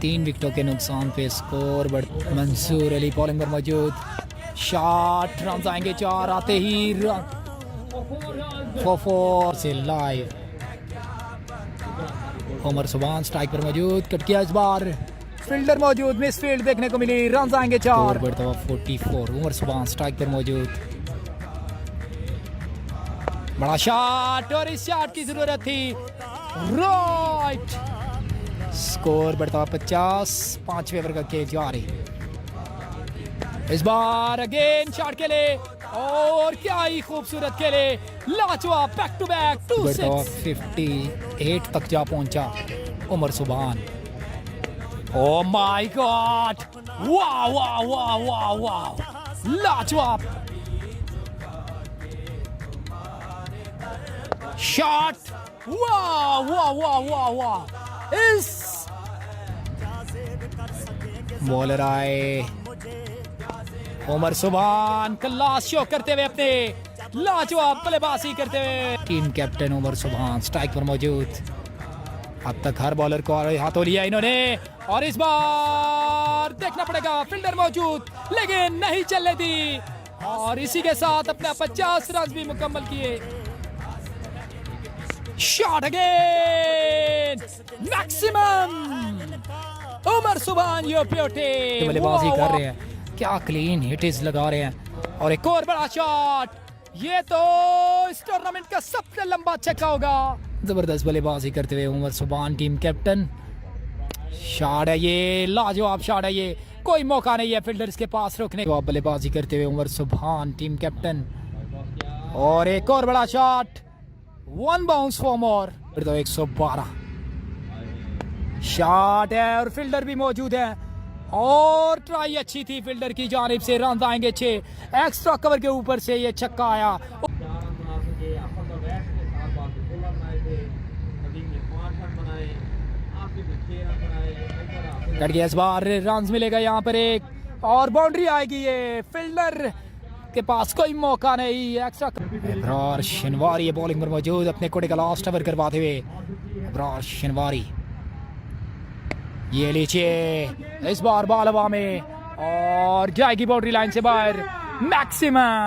3 विकेटों के नुकसान पे स्कोर बढ़। मंसूर अली बॉलिंग पर मौजूद, शॉट, रन आएंगे 4 आते ही रन 4 से लाइव। उमर सुभान स्ट्राइक पर मौजूद, कट किया इस बार, फील्डर मौजूद, मिस फील्ड देखने को मिली, रन आएंगे 4 बढ़ता हुआ 44। उमर सुभान स्ट्राइक पर मौजूद, बड़ा शॉट और इस शॉट की जरूरत थी, राइट। स्कोर बढ़ता हुआ 50, 5वें ओवर का खेल जारी। इस बार अगेन शॉट के लिए, और क्या ही खूबसूरत खेले, लाजवाब, बैक टू बैक 2-6। 58 तक जा पहुंचा उमर सुभान। ओ माय गॉड, वाह वाह वाह वाह वाह, लाजवाब शॉट, वाह वाह वाह वाह वाह। इस बॉलर आए, उमर सुभान क्लास शो करते हुए अपने लाजवाब बल्लेबाजी करते हुए। टीम कैप्टन उमर सुभान स्ट्राइक पर मौजूद, अब तक हर बॉलर को हाथों लिया इन्होंने, और इस बार देखना पड़ेगा, फील्डर मौजूद लेकिन नहीं चलने दी, और इसी के साथ अपना 50 रन भी मुकम्मल किए। शॉट अगेन, मैक्सिमम, उमर सुभान यो प्योटे बल्लेबाजी कर रहे हैं, क्या क्लीन हिट्स लगा रहे हैं, और एक और बड़ा शॉट, ये तो इस टूर्नामेंट का सबसे लंबा छक्का होगा। जबरदस्त बल्लेबाजी करते हुए उमर सुभान टीम कैप्टन। शॉट है ये, लाजवाब शॉट है ये, कोई मौका नहीं है फील्डर्स के पास रोकने को। बल्लेबाजी करते हुए उमर सुभान टीम कैप्टन, और एक और बड़ा शॉट, 1 बाउंस फॉर मोर, फिर तो 112 शॉट है, और फील्डर भी मौजूद है, और ट्राई अच्छी थी फील्डर की जानिब से, रन आएंगे 6, एक्स्ट्रा कवर के ऊपर से ये छक्का आया। कट गया इस बार, रन मिलेगा यहाँ पर एक, और बाउंड्री आएगी, ये फील्डर के पास कोई मौका नहीं। एक्स्ट्रा अबरार शनवारी ये बॉलिंग पर मौजूद, अपने कोटे का लास्ट ओवर करवाते हुए अबरार शनवारी, ये लीजिए इस बार बॉल हवा में, और जाएगी बाउंड्री लाइन से बाहर, मैक्सिमम।